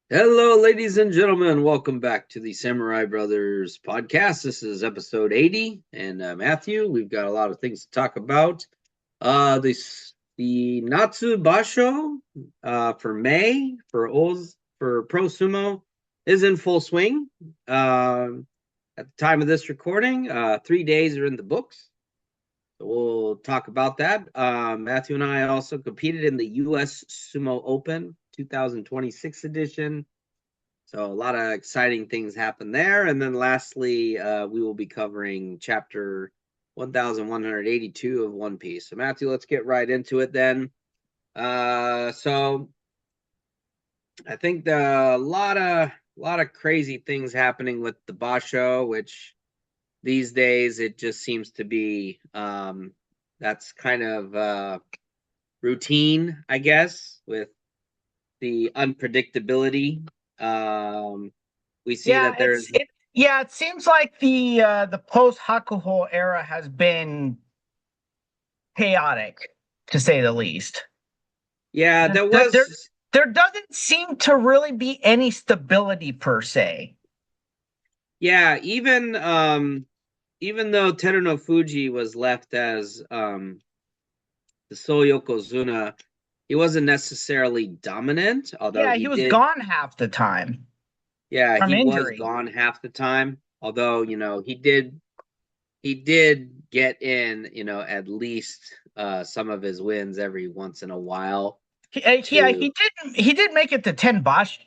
Hello, ladies and gentlemen. Welcome back to the Samurai Brothers podcast. This is episode 80. And Matthew, we've got a lot of things to talk about. The Natsu Basho for May for Pro Sumo is in full swing. At the time of this recording, 3 days are in the books. So we'll talk about that. Matthew and I also competed in the US Sumo Open 2026 edition. So a lot of exciting things happen there. And then lastly, we will be covering chapter 1182 of One Piece. So Matthew, let's get right into it then. So I think a lot of crazy things happening with the Basho, which these days it just seems to be that's kind of routine, I guess, with the unpredictability. We see Yeah, that there's it seems like the post Hakuho era has been chaotic, to say the least. yeah, There, there there, there was there doesn't seem to really be any stability per se. yeah, even though Teruno Fuji was left as the sole Yokozuna, he wasn't necessarily dominant, although Yeah, he he was did gone half the time yeah, from he was injury. gone half the time. Although, he did get in, at least some of his wins every once in a while Yeah, to he did make it to 10 Bosch.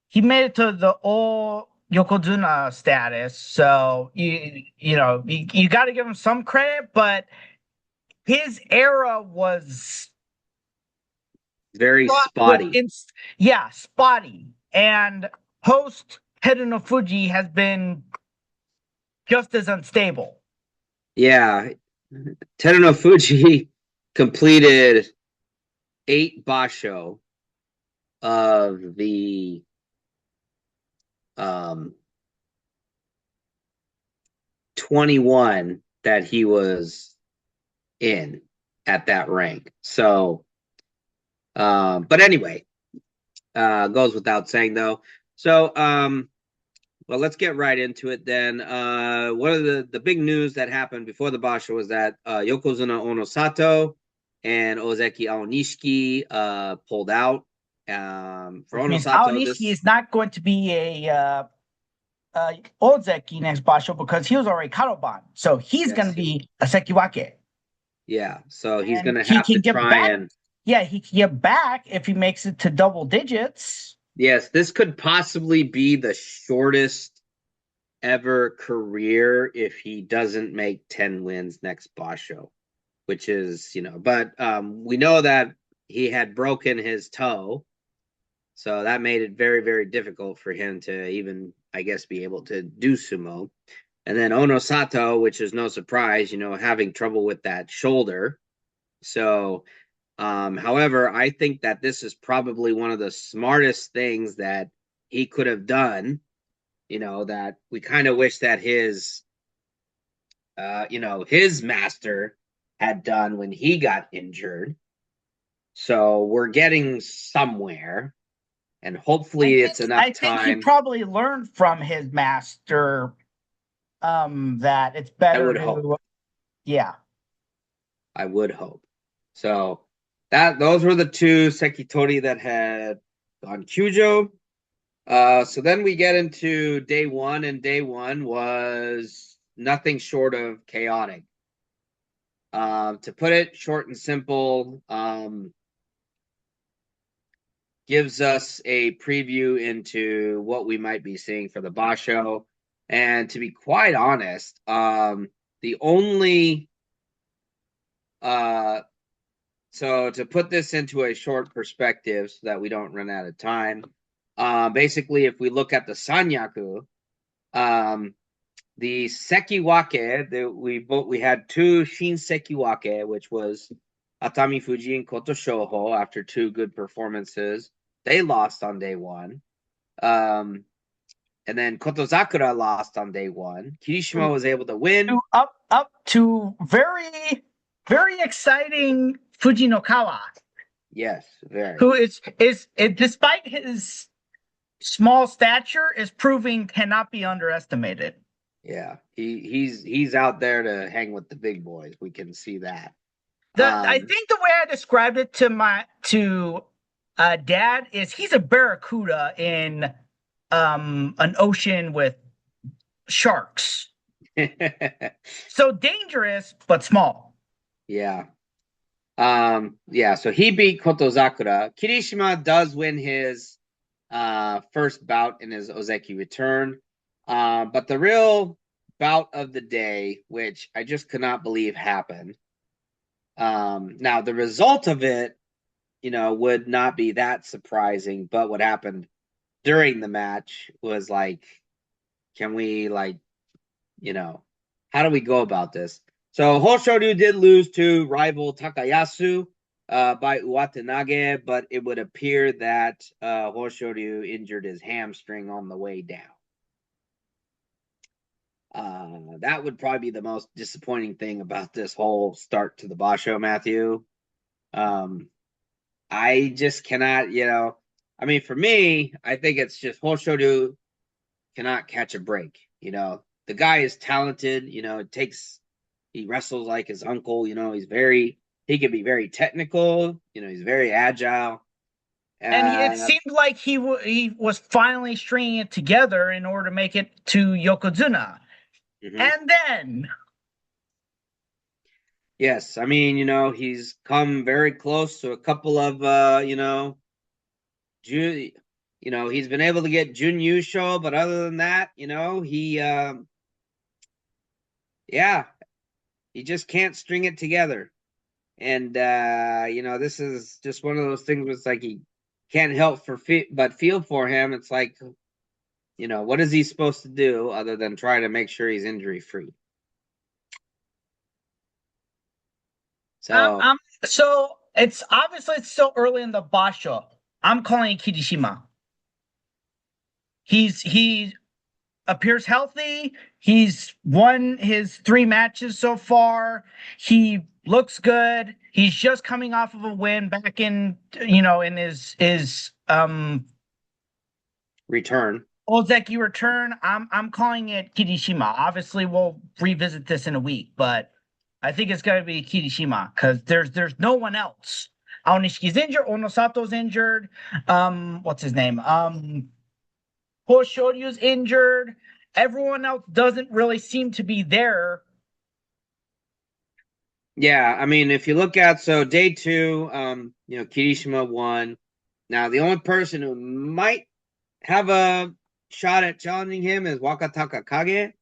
He made it to the old Yokozuna status. So you got to give him some credit, but his era was very fraught with spotty. yeah, spotty. And post Teruno Fuji has been just as unstable. Yeah, Teruno Fuji completed 8 basho of the um 21 that he was in at that rank. So but anyway, goes without saying though. So well, let's get right into it then. One of the big news that happened before the basho was that Yokozuna Onosato and Ozeki Aonishiki pulled out. For Which means Onosato, Aonishiki this is not going to be a Ozeki next Basho because he was already Karoban. So he's going yes, to be a Sekiwake. yeah. So he's And gonna he have to can get try back. and Yeah, he can get back if he makes it to double digits. yes, this could possibly be the shortest ever career if he doesn't make 10 wins next basho, which is but we know that he had broken his toe. So that made it very, very difficult for him to even, I guess, be able to do sumo. And then Onosato, which is no surprise, having trouble with that shoulder. So, however, I think that this is probably one of the smartest things that he could have done. That we kind of wish that his master had done when he got injured. So we're getting somewhere, and hopefully it's I enough think he time. probably learned from his master that it's I better would hope. to yeah. I would hope. So that those were the two Sekitori that had gone Kyujo. So then we get into day one, and day one was nothing short of chaotic. To put it short and simple, gives us a preview into what we might be seeing for the Basho. And to be quite honest, the only uh, so to put this into a short perspective so that we don't run out of time, basically, if we look at the Sanyaku, the Sekiwake, we had two Shin Sekiwake, which was Atami Fuji and Koto Shoho after two good performances. They lost on day one. Um, and then Kotozakura lost on day one. Kirishima was able to win. Up to very exciting Fujinokawa. Yes, very. who despite his small stature, is proving cannot be underestimated. Yeah, he's out there to hang with the big boys. We can see that. I Um, think the way I described it to my to dad is he's a barracuda in an ocean with sharks. So dangerous but small. yeah. Yeah, so he beat Kotozakura. Kirishima does win his first bout in his Ozeki return. But the real bout of the day, which I just could not believe happened. Now the result of it, would not be that surprising, but what happened during the match was like, can we how do we go about this? So Hoshoryu did lose to rival Takayasu by Uwatenage, but it would appear that Hoshoryu injured his hamstring on the way down. That would probably be the most disappointing thing about this whole start to the Basho, Matthew. I just cannot, I mean, for me, I think it's just Hoshoryu cannot catch a break. The guy is talented. He wrestles like his uncle. He can be very technical. He's very agile. And it Uh, seemed like he was finally stringing it together in order to make it to Yokozuna. mhm. And then, Yes, I mean, he's come very close to a couple of, Ju- he's been able to get Jun Yusho, but other than that, yeah, he just can't string it together. And this is just one of those things where it's like he can't help but feel for him. It's like, what is he supposed to do other than try to make sure he's injury free? I'm, So I'm so it's obviously it's still early in the Basho. I'm calling it Kirishima. He appears healthy. He's won his 3 matches so far. He looks good. He's just coming off of a win back in his return. Ozeki return. I'm calling it Kirishima. Obviously, we'll revisit this in a week, but I think it's gonna be Kirishima because there's no one else. Aonishiki's injured. Onosato's injured. What's his name? Hoshoryu's injured. Everyone else doesn't really seem to be there. Yeah, I mean, if you look at so day two, Kirishima won. Now the only person who might have a shot at challenging him is Wakataka Kage,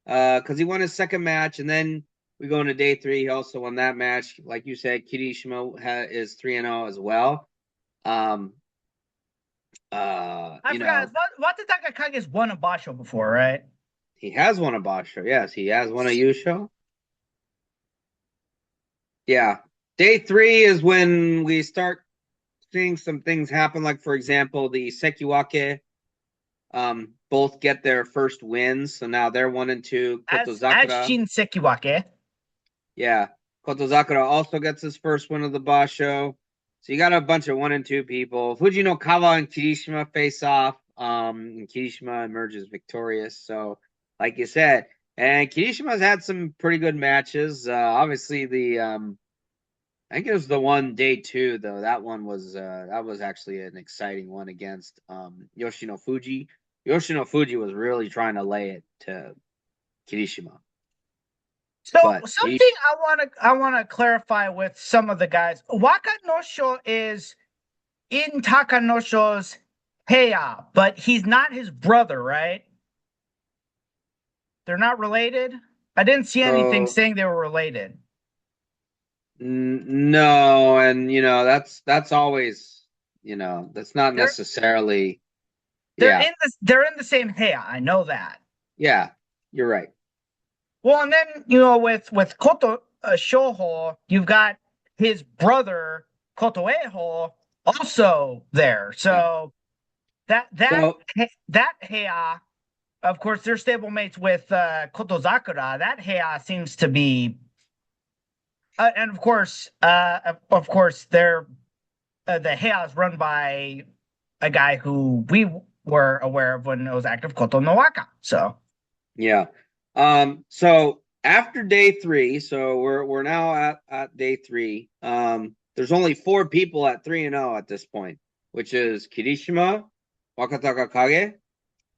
because he won his second match, and then we go into day three. He also won that match, like you said. Kirishima is 3-0 as well. Um, I forgot. Watataka Kage's won a Basho before, right? he has won a Basho. Yes, he has won a Yusho. Yeah. Day three is when we start seeing some things happen. Like, for example, the Sekiwake both get their first wins. So now they're 1-2. As Kotozakura. Shin Sekiwake. Yeah. Kotozakura also gets his first win of the Basho. So you got a bunch of 1-2 people. Fujinokawa and Kirishima face off. And Kirishima emerges victorious. So, like you said, and Kirishima's had some pretty good matches. Obviously, I think it was the one day two though. That was actually an exciting one against Yoshino Fuji. Yoshino Fuji was really trying to lay it to Kirishima, So but something I wanna clarify with some of the guys. Wakanosho is in Takanosho's Heya, but he's not his brother, right? They're not related. I didn't see anything so saying they were related. no, and that's always that's not They're necessarily they're yeah, in the same Heya. I know that. yeah, you're right. Well, and then with Koto Shoho, you've got his brother Kotoeho also there. Yeah. So that that So that Heya, of course, they're stablemates with Kotozakura. That Heya seems to be, and of course, they're the Heia's run by a guy who we were aware of when it was active, Koto no Waka. So Yeah. So after day three, so we're now at day three. There's only four people at 3-0 at this point, which is Kirishima, Wakataka Kage,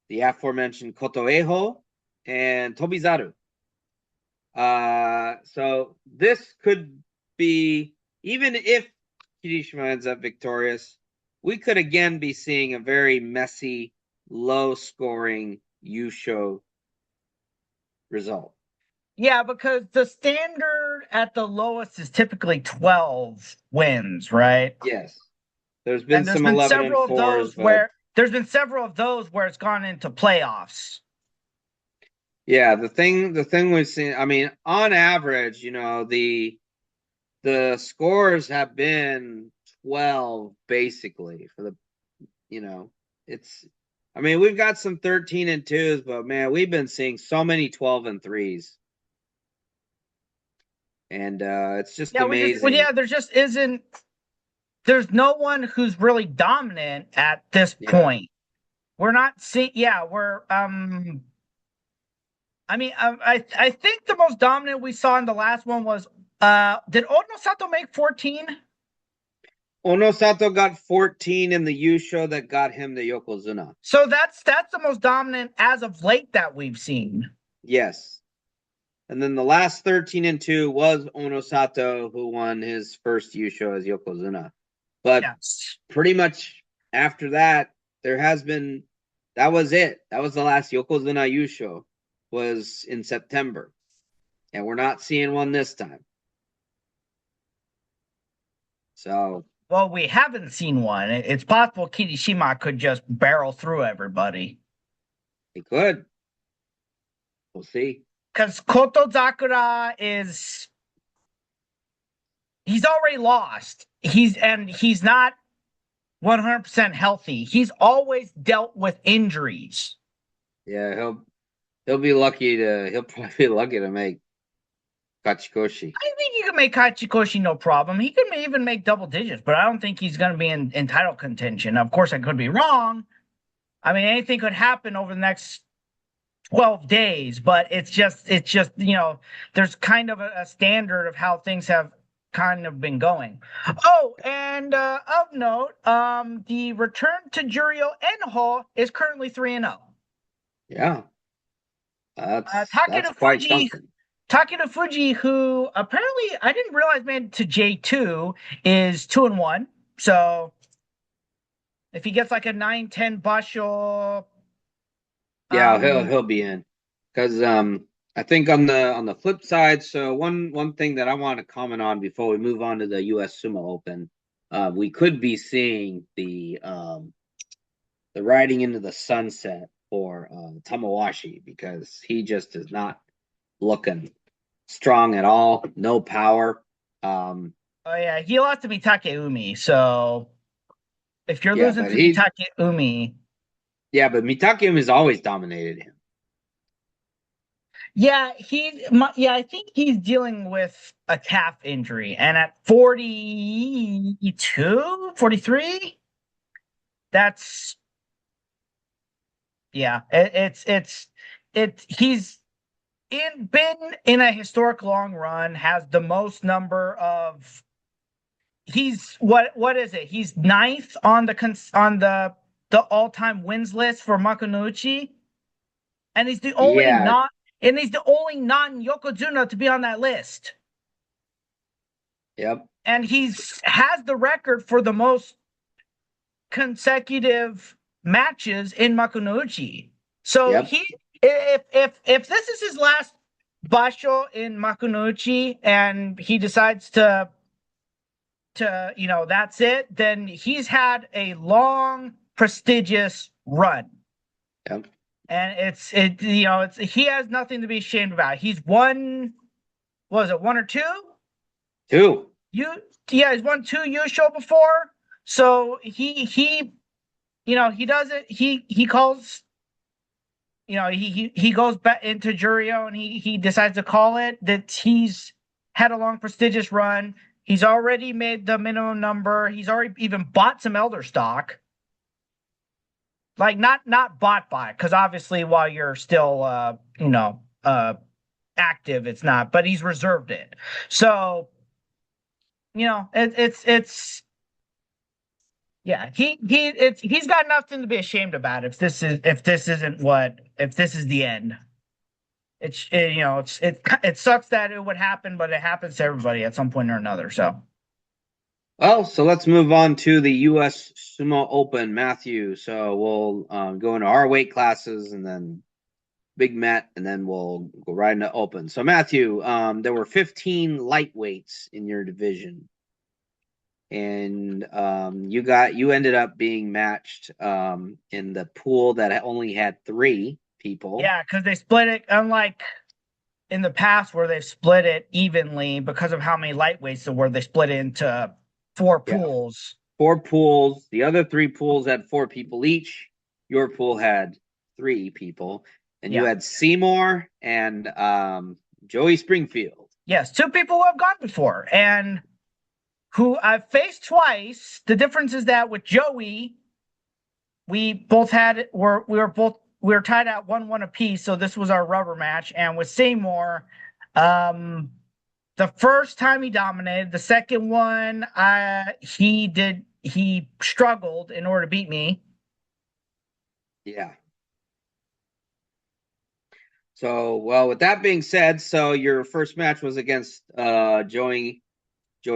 the aforementioned Koto Eho, and Tobizaru. So this could be, even if Kirishima ends up victorious, we could again be seeing a very messy, low scoring Yusho result. yeah, because the standard at the lowest is typically 12 wins, right? Yes. There's been And there's some been 11 and several of 4s, those but where it's gone into playoffs. yeah, the thing we've seen, I mean, on average, the scores have been 12 basically for the, you know, it's, I mean, we've got some 13 and 2s, but man, we've been seeing so many 12 and 3s. And it's just amazing. There just isn't, there's no one who's really dominant at this Yeah. point. We're not seeing, yeah, we're, I think the most dominant we saw in the last one was, did Ono Sato make 14? Onosato got 14 in the U show that got him the Yokozuna. So that's the most dominant as of late that we've seen. Yes. And then the last 13 and 2 was Onosato, who won his first Yusho as Yokozuna. But Yes. pretty much after that, there has been, that was it. That was the last Yokozuna Yusho, was in September. And we're not seeing one this time. So, Well, we haven't seen one. It's possible Kirishima could just barrel through everybody. he could. We'll see. Because Koto Zakura he's already lost. He's not 100% healthy. He's always dealt with injuries. Yeah, he'll probably be lucky to make Kachikoshi. I think he can make Hachikoshi no problem. He can even make double digits, but I don't think he's going to be in title contention. Of course, I could be wrong. I mean, anything could happen over the next 12 days, but it's just, there's kind of a standard of how things have kind of been going. Oh, and of note, the return to Jurio Enho is currently 3-0. Yeah. That's Takeda quite Fuji, something. Takeda Fuji, who apparently I didn't realize made to J2, is 2-1. So if he gets like a 9-10 Basho, Yeah, he'll be in. Because I think on the flip side, so one thing that I want to comment on before we move on to the US Sumo Open, we could be seeing the riding into the sunset for Tamawashi, because he just is not looking strong at all. No power. oh yeah, he lost to Mitake Umi. So if you're Yeah, losing but to Mitake Umi, yeah, but Mitakeum has always dominated him. yeah, I think he's dealing with a calf injury, and at 42, 43, that's yeah, he's been in a historic long run, has the most number of he's what is it? He's ninth on the all-time wins list for Makunuchi, and Yeah. he's the only non-Yokozuna to be on that list. Yep. And he's has the record for the most consecutive matches in Makunuchi. So Yep. he if this is his last basho in Makunuchi and he decides to that's it, then he's had a long prestigious run. Yep. And it's he has nothing to be ashamed about. He's won, was it one or two? Two. He's won two Yusho before. So he he does it. He calls, he goes back into Jurio and he decides to call it that he's had a long prestigious run. He's already made the minimum number. He's already even bought some elder stock. Like not bought by, because obviously while you're still active, it's not, but he's reserved it. So, it's yeah, he's got nothing to be ashamed about if this is the end. It sucks that it would happen, but it happens to everybody at some point or another. So Well, so let's move on to the US Sumo Open, Matthew. So we'll go into our weight classes and then Big Matt, and then we'll go right into Open. So Matthew, there were 15 lightweights in your division, and you ended up being matched in the pool that only had 3 people. yeah, because they split it, unlike in the past where they've split it evenly because of how many lightweights there were. They split it into 4 pools. 4 pools. The other 3 pools had 4 people each. Your pool had 3 people, and you Yeah. had Seymour and Joey Springfield. Yes, 2 people who have gone before and who I've faced twice. The difference is that with Joey, we were tied at 1-1 apiece, so this was our rubber match. And with Seymour, the first time he dominated, the second one, he struggled in order to beat me. Yeah. So, well, with that being said, so your first match was against Joey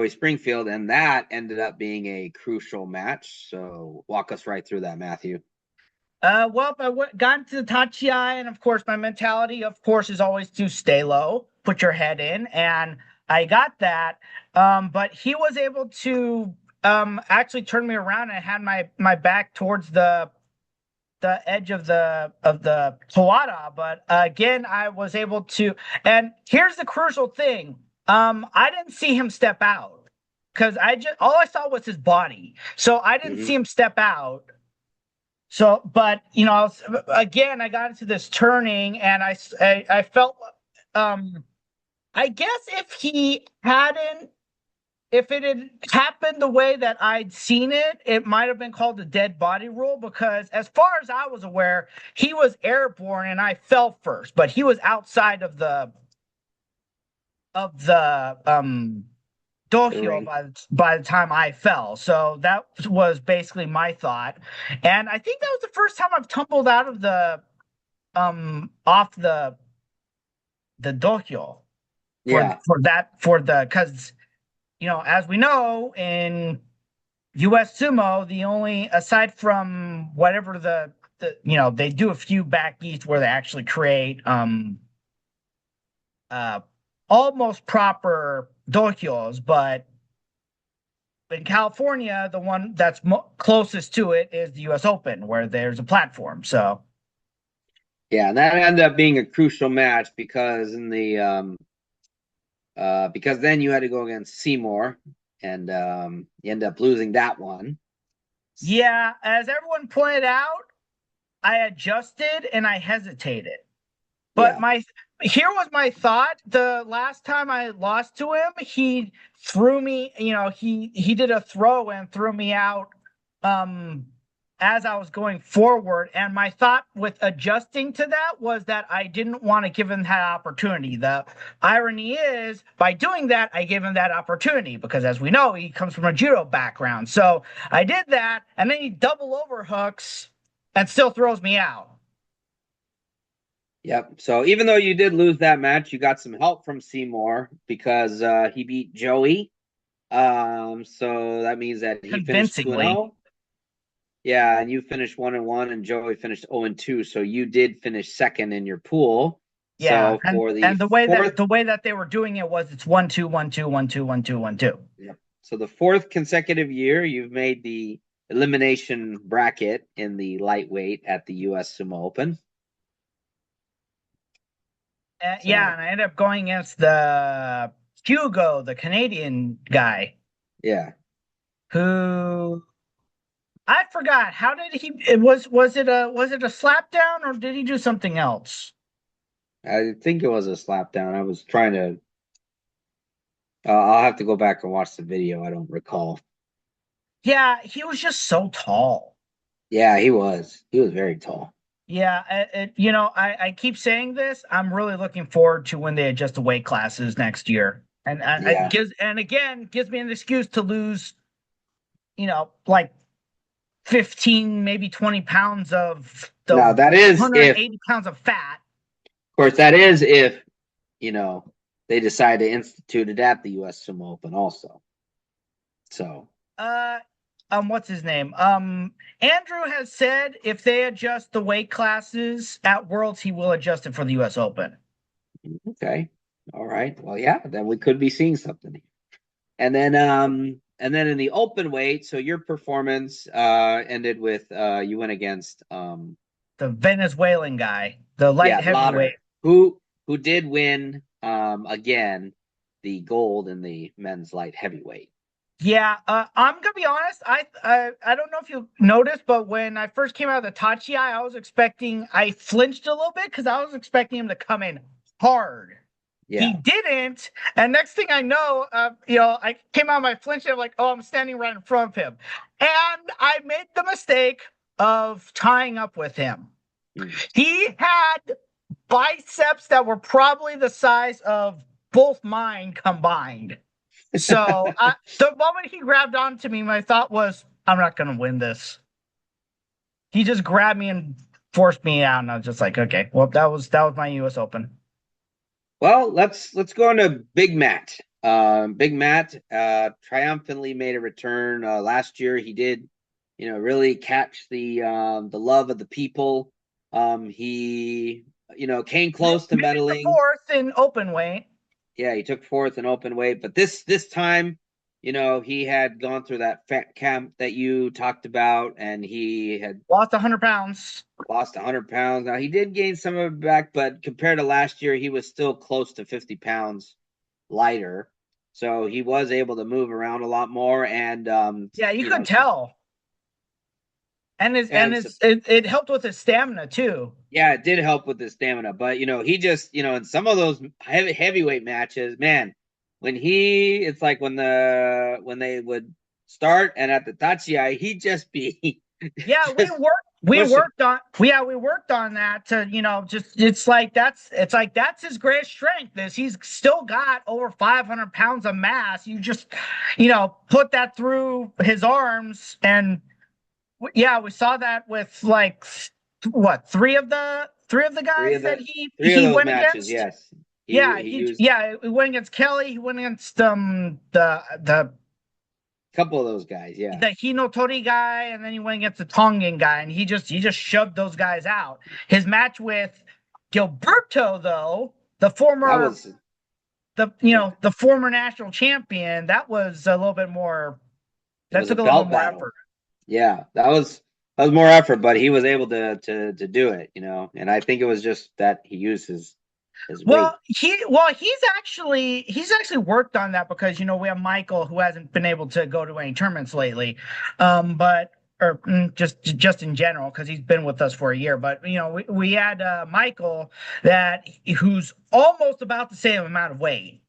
Springfield, and that ended up being a crucial match. So, walk us right through that, Matthew. Well, got into the Tachiai, and of course, my mentality, of course, is always to stay low, put your head in, and I got that. But he was able to actually turn me around, and I had my back towards the edge of the Tawada. But again, I was able to. And here's the crucial thing: I didn't see him step out because all I saw was his body, so I didn't see him step out. So, but again, I got into this turning, and I felt, I guess if it had happened the way that I'd seen it, it might have been called the dead body rule, because as far as I was aware, he was airborne and I fell first, but he was outside of the dohyo by the time I fell. So that was basically my thought. And I think that was the first time I've tumbled out of the off the dohyo Yeah. because as we know, in US Sumo, the only, aside from whatever they do a few back east where they actually create almost proper dohyos, but in California, the one that's closest to it is the US Open, where there's a platform. So Yeah, and that ended up being a crucial match because because then you had to go against Seymour, and you end up losing that one. yeah, as everyone pointed out, I adjusted and I hesitated. But Yeah. here was my thought. The last time I lost to him, he threw me, he did a throw and threw me out as I was going forward. And my thought with adjusting to that was that I didn't want to give him that opportunity. The irony is, by doing that, I gave him that opportunity because, as we know, he comes from a judo background. So I did that, and then he double overhooks and still throws me out. Yep. So even though you did lose that match, you got some help from Seymour because he beat Joey. So that means that he finished 2-0. Yeah, and you finished 1-1, and Joey finished 0-2. So you did finish second in your pool. Yeah, So for and the fourth, the way that they were doing it was it's 1-2, 1-2, 1-2, 1-2, 1-2. yep. So the fourth consecutive year, you've made the elimination bracket in the lightweight at the US Sumo Open. Yeah, and I ended up going against the Hugo, the Canadian guy, Yeah. who I forgot. How did he? Was it a slap down, or did he do something else? I think it was a slap down. I was trying to I'll have to go back and watch the video. I don't recall. Yeah, he was just so tall. Yeah, he was. He was very tall. Yeah, I keep saying this. I'm really looking forward to when they adjust the weight classes next year, and it Yeah. gives and again gives me an excuse to lose, like 15, maybe 20 pounds of the Now that is if, of 180 pounds of fat. course, that is if they decide to institute it at the U.S. Sumo Open also. So Uh, what's his name? Andrew has said if they adjust the weight classes at Worlds, he will adjust it for the U.S. Open. okay, all right. Well, yeah, then we could be seeing something. And then in the open weight, so your performance ended with you went against The Venezuelan guy, the light yeah, heavyweight. Lauder, who did win again the gold in the men's light heavyweight. Yeah, I'm gonna be honest. I don't know if you noticed, but when I first came out of the Tachi, I flinched a little bit because I was expecting him to come in hard. He Yeah. didn't, and next thing I know, I came out of my flinch and I'm like, oh, I'm standing right in front of him, and I made the mistake of tying up with him. Mm. He had biceps that were probably the size of both mine combined. So the moment he grabbed onto me, my thought was, I'm not going to win this. He just grabbed me and forced me out, and I was just like, okay, well, that was my U.S. Open. Well, let's go into Big Matt. Big Matt triumphantly made a return last year. He did, really catch the love of the people. He came close to Made it to medaling. fourth in open weight. Yeah, he took fourth in open weight, but this time, he had gone through that fat camp that you talked about, and he had Lost 100 pounds. lost 100 pounds. Now he did gain some of it back, but compared to last year, he was still close to 50 pounds lighter. So he was able to move around a lot more, and Yeah, you could tell. And and so, it helped with his stamina too. yeah, it did help with his stamina. But he just in some of those heavyweight matches, man, it's like when they would start and at the tachiai, he'd just be Yeah, we just worked we pushing. worked on yeah, we worked on that to, just it's like that's his greatest strength is he's still got over 500 pounds of mass. You just, put that through his arms and yeah, we saw that with like what, three of the Three guys of that the he three of he those went matches, against. yes, Yeah, he used he went against Kelly, he went against the a couple of those guys, yeah. the Hinotori guy, and then he went against the Tongan guy, and he just shoved those guys out. His match with Gilberto, though, the That former was the you yeah, know the former national champion, that was a little bit more. it That was a took a little bit belt more battle. effort. Yeah, that was more effort, but he was able to do it, and I think it was just that he used his weight. He's actually worked on that because we have Michael who hasn't been able to go to any tournaments lately, but or just in general because he's been with us for a year. But we had Michael who's almost about the same amount of weight,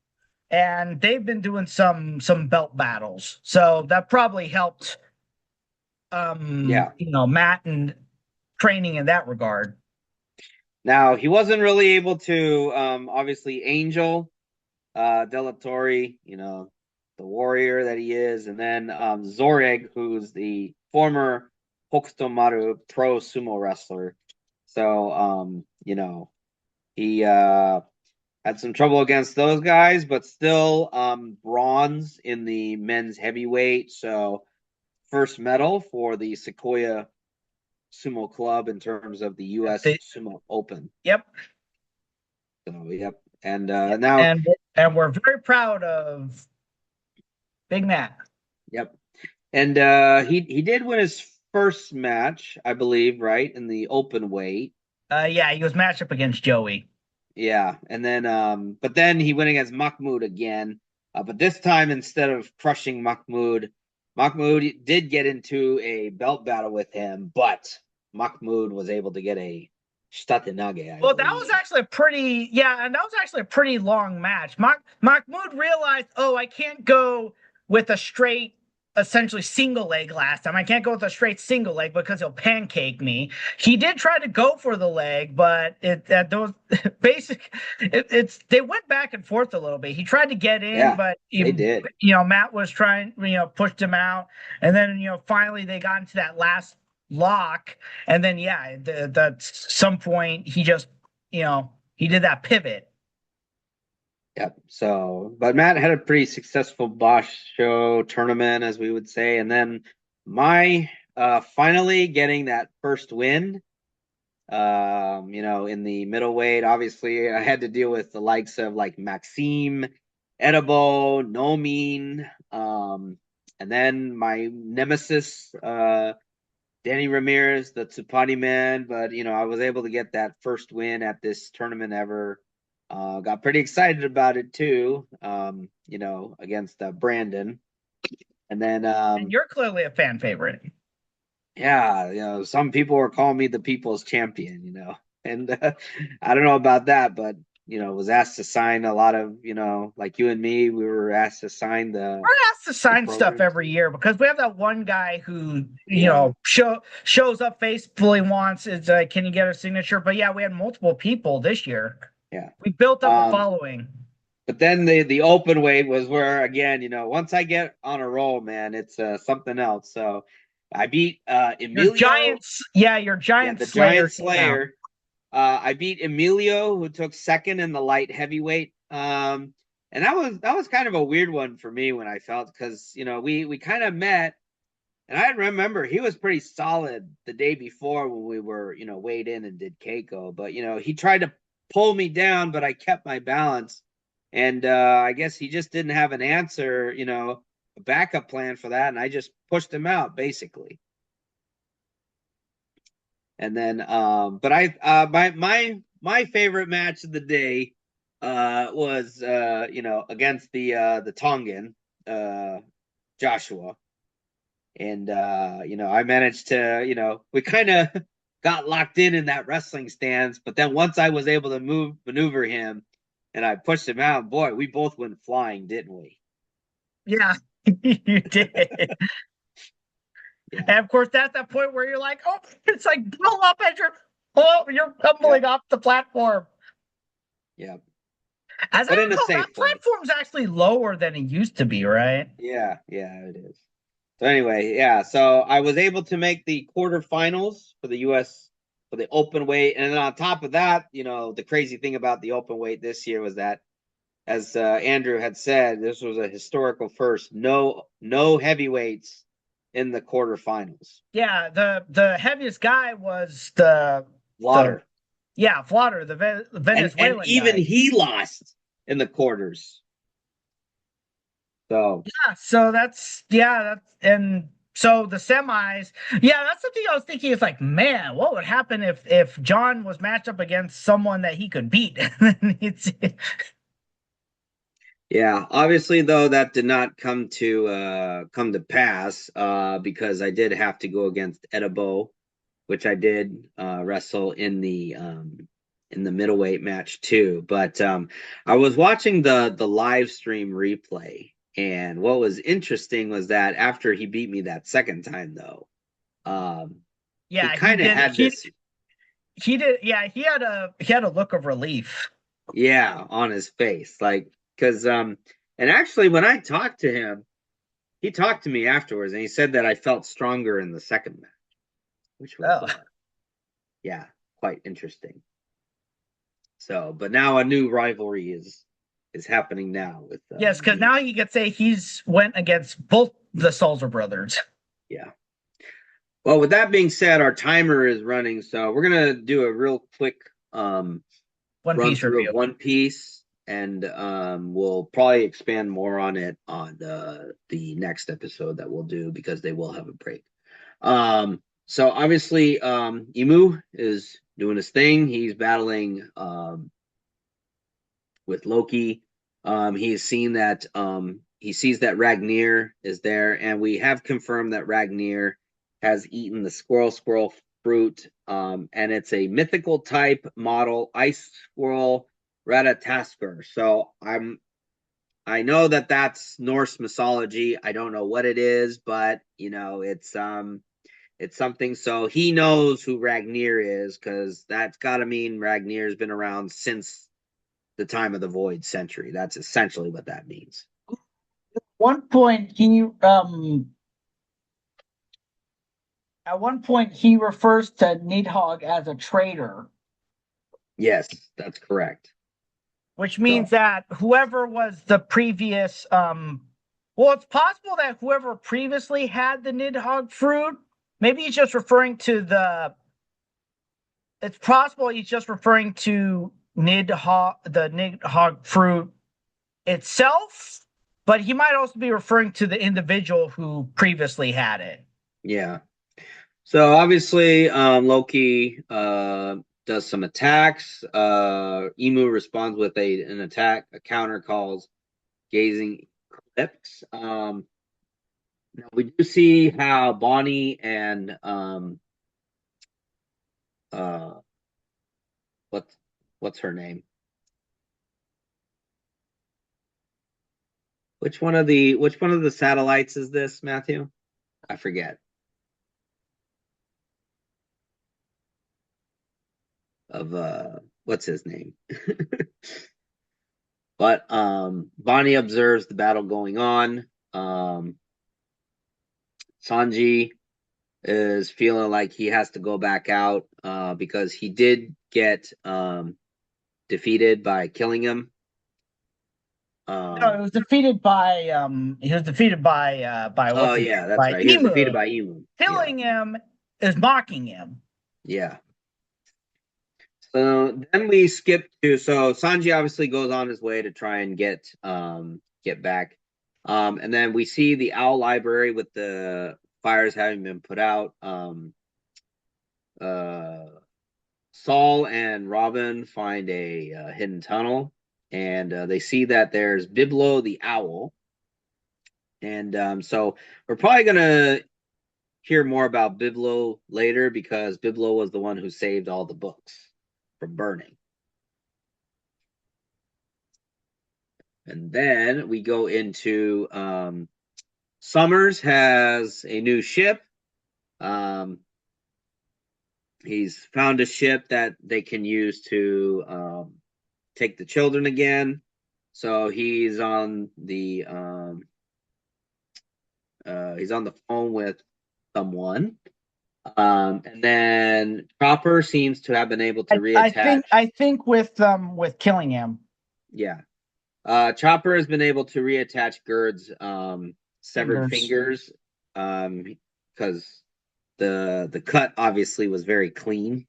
and they've been doing some belt battles, so that probably helped. Yeah. Matt and training in that regard. Now he wasn't really able to obviously Angel Delatorre, the warrior that he is, and then Zoreg, who's the former Hokutomaru pro sumo wrestler. So he had some trouble against those guys, but still bronze in the men's heavyweight. So first medal for the Sequoia Sumo Club in terms of the US They, Sumo Open. yep. So yep, and Yeah, now and we're very proud of Big Mac. yep, and he did win his first match, I believe, right in the open weight. Yeah, he was matched up against Joey. Yeah, and then but then he went against Mahmoud again. But this time instead of crushing Mahmoud did get into a belt battle with him, but Mahmoud was able to get a Shitatenage, I Well, that was believe. actually a pretty, yeah, and that was actually a pretty long match. Mahmoud realized, oh, I can't go with a straight, essentially single leg last time. I can't go with a straight single leg because he'll pancake me. He did try to go for the leg, but it that those basic, it's they went back and forth a little bit. He tried to get in, Yeah, but they did. Matt was trying, pushed him out, and then finally they got into that last lock, and then yeah, the some point he just he did that pivot. Yep. So, but Matt had a pretty successful Bosch show tournament, as we would say, and then my finally getting that first win. In the middleweight, obviously, I had to deal with the likes of like Maxime, Edible, Nomin, and then my nemesis, Danny Ramirez, the Tsupati man. But I was able to get that first win at this tournament ever. Got pretty excited about it too. Against Brandon, and then And you're clearly a fan favorite. yeah, some people were calling me the people's champion. And I don't know about that, but was asked to sign a lot of, like you and me, we were asked to sign We're asked to the sign stuff programs. every year because we have that one guy who Yeah, shows up faithfully wants is can you get a signature? But yeah, we had multiple people this year. yeah. We built up a Um, following. but then the open weight was where again, once I get on a roll, man, it's something else. So I beat Your Emilio, giants, yeah, your yeah, giant the slayer Giant came out. Slayer. I beat Emilio, who took second in the light heavyweight. And that was kind of a weird one for me when I felt because we kind of met, and I remember he was pretty solid the day before when we were weighed in and did Keiko, but he tried to pull me down, but I kept my balance, and I guess he just didn't have an answer, a backup plan for that, and I just pushed him out basically. And then, but my favorite match of the day was against the Tongan Joshua, and I managed to we kind of got locked in that wrestling stance, but then once I was able to maneuver him, and I pushed him out, boy, we both went flying, didn't we? Yeah, you did. Yeah, And of course, that's that point where you're like, oh, it's like blow up as you're tumbling yep, off the platform. yep, As I but in a recall, that safe way. platform's actually lower than it used to be, right? Yeah, yeah, it is. So anyway, yeah, so I was able to make the quarterfinals for the US for the open weight, and then on top of that, the crazy thing about the open weight this year was that, as Andrew had said, this was a historical first. No heavyweights in the quarterfinals. Yeah, the heaviest guy was the Slaughter, yeah, Flotter, the and Venezuelan even guy. he lost in the quarters. So Yeah, so that's and so the semis, yeah, that's something I was thinking. It's like, man, what would happen if John was matched up against someone that he could beat? it's yeah, obviously though that did not come to pass because I did have to go against Edibo, which I did wrestle in the middleweight match too. But I was watching the live stream replay, and what was interesting was that after he beat me that second time, though, um, he yeah, kind of had this, he did yeah, he had a look of relief. yeah, on his face, like because and actually when I talked to him, he talked to me afterwards, and he said that I felt stronger in the second match, which was Oh. yeah, quite interesting. So, but now a new rivalry is happening now with Yes, because me. now you could say he's went against both the Salzer brothers. Yeah. Well, with that being said, our timer is running, so we're gonna do a real quick One run Piece through of review. One Piece, and we'll probably expand more on it on the next episode that we'll do because they will have a break. So obviously, Imu is doing his thing. He's battling with Loki. He sees that Ragnir is there, and we have confirmed that Ragnir has eaten the squirrel fruit, and it's a mythical type model ice squirrel Ratatoskr. So I know that that's Norse mythology. I don't know what it is, but it's something. So he knows who Ragnir is because that's got to mean Ragnir's been around since the time of the Void Century. That's essentially what that means. One point he at one point he refers to Nidhogg as a traitor, Yes, that's correct. which means So that whoever was the previous well, it's possible that whoever previously had the Nidhogg fruit, maybe he's just referring to the it's possible he's just referring to the Nidhogg fruit itself, but he might also be referring to the individual who previously had it. yeah. So obviously, Loki does some attacks. Emu responds with an attack. A counter calls Gazing Eclipse. Now we do see how Bonnie and uh, what's her name? Which one of the satellites is this, Matthew? I forget. Of what's his name? But Bonnie observes the battle going on. Sanji is feeling like he has to go back out because he did get defeated by killing him. No, it was defeated by he was defeated by Oh what's his yeah, that's by right. He was defeated Emu. by Emu. Yeah, Killing him is mocking him. yeah. So then we skip to Sanji obviously goes on his way to try and get back. And then we see the owl library with the fires having been put out. Uh Saul and Robin find a hidden tunnel, and they see that there's Biblo the owl. And so we're probably gonna hear more about Biblo later because Biblo was the one who saved all the books from burning. And then we go into Summers has a new ship. Um, he's found a ship that they can use to take the children again. So he's on the phone with someone. And then Chopper seems to have been able to reattach. I think with killing him Yeah. Chopper has been able to reattach Gerd's severed fingers. fingers because the cut obviously was very clean.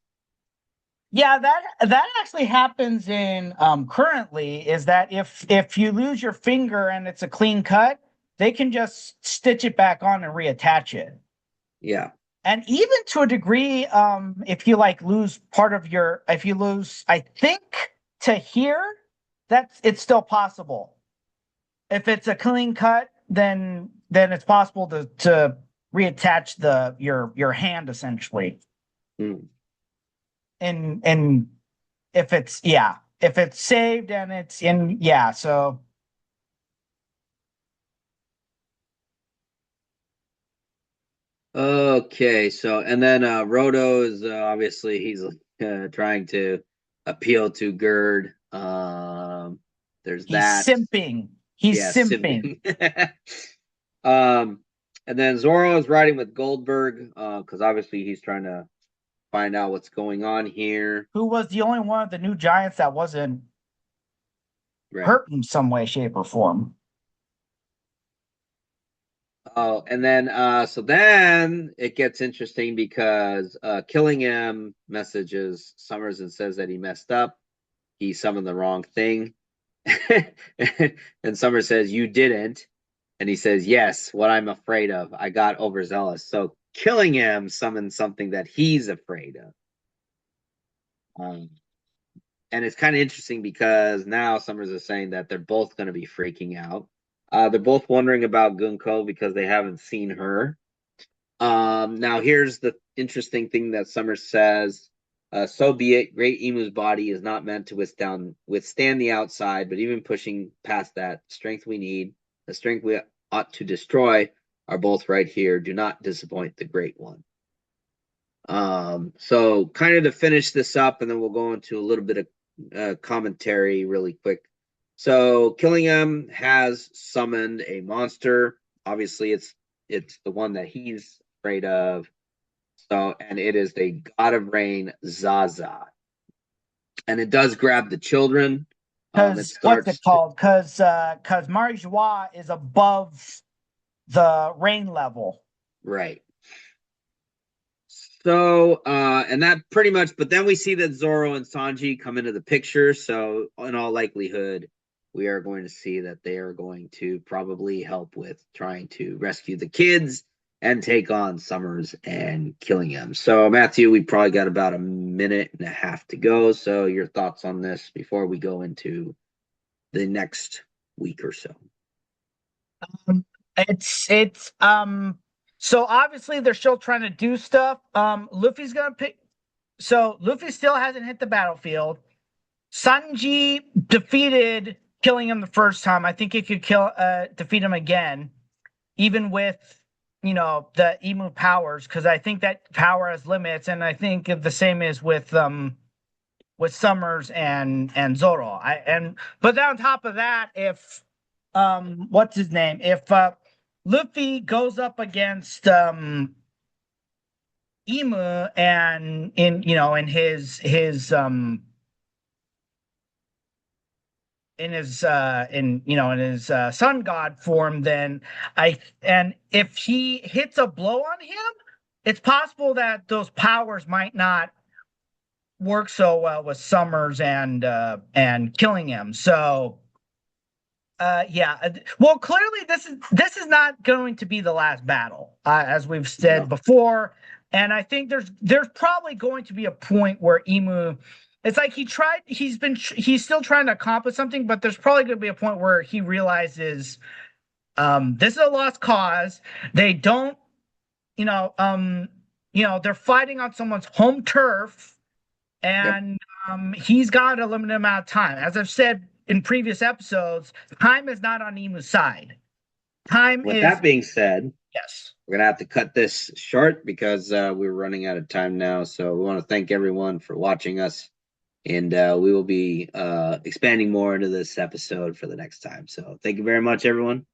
Yeah, that actually happens in currently is that if you lose your finger and it's a clean cut, they can just stitch it back on and reattach it. Yeah. And even to a degree, if you like lose part of your if you lose, I think to here, it's still possible. If it's a clean cut, then it's possible to reattach your hand essentially. Mm. And if it's if it's saved and it's in so Okay. So and then Roto is obviously he's trying to appeal to Gerd. There's he's that. simping. He's Yeah, simping. simping. um, and then Zoro is riding with Goldberg because obviously he's trying to find out what's going on here. Who was the only one of the new giants that wasn't Right. hurt in some way, shape, or form. Oh, and then so then it gets interesting because Killingham messages Summers and says that he messed up. He summoned the wrong thing. And Summers says, "You didn't." And he says, "Yes, what I'm afraid of. I got overzealous." So Killingham summoned something that he's afraid of. Um, and it's kind of interesting because now Summers is saying that they're both going to be freaking out. They're both wondering about Gunko because they haven't seen her. Now here's the interesting thing that Summer says. So be it. Great Emu's body is not meant to withstand the outside, but even pushing past that, strength we need, the strength we ought to destroy, are both right here. Do not disappoint the Great One. So kind of to finish this up, and then we'll go into a little bit of commentary really quick. So Killingham has summoned a monster. Obviously, it's the one that he's afraid of. So, and it is the god of rain, Zaza, and it does grab the children. It Because what's it starts to, called? Because Marie-Joie is above the rain level. right. So, and that pretty much, but then we see that Zoro and Sanji come into the picture. So, in all likelihood, we are going to see that they are going to probably help with trying to rescue the kids and take on Summers and Killingham. So, Matthew, we probably got about a minute and a half to go. So, your thoughts on this before we go into the next week or so? It's so obviously they're still trying to do stuff. Luffy's gonna pick so Luffy still hasn't hit the battlefield. Sanji defeated killing him the first time. I think he could defeat him again, even with the emu powers, because I think that power has limits, and I think the same is with Summers and Zoro. But then on top of that, if what's his name? If Luffy goes up against Emu and in his sun god form, then and if he hits a blow on him, it's possible that those powers might not work so well with Summers and killing him. So yeah. Well, clearly this is not going to be the last battle, as we've said No. before. And I think there's probably going to be a point where Emu, it's like he's still trying to accomplish something, but there's probably going to be a point where he realizes this is a lost cause. They don't, they're fighting on someone's home turf, Yep. and he's got a limited amount of time. As I've said in previous episodes, time is not on Emu's side. Time With is that being said, yes. we're gonna have to cut this short because we're running out of time now. So we want to thank everyone for watching us, and we will be expanding more into this episode for the next time. So thank you very much, everyone.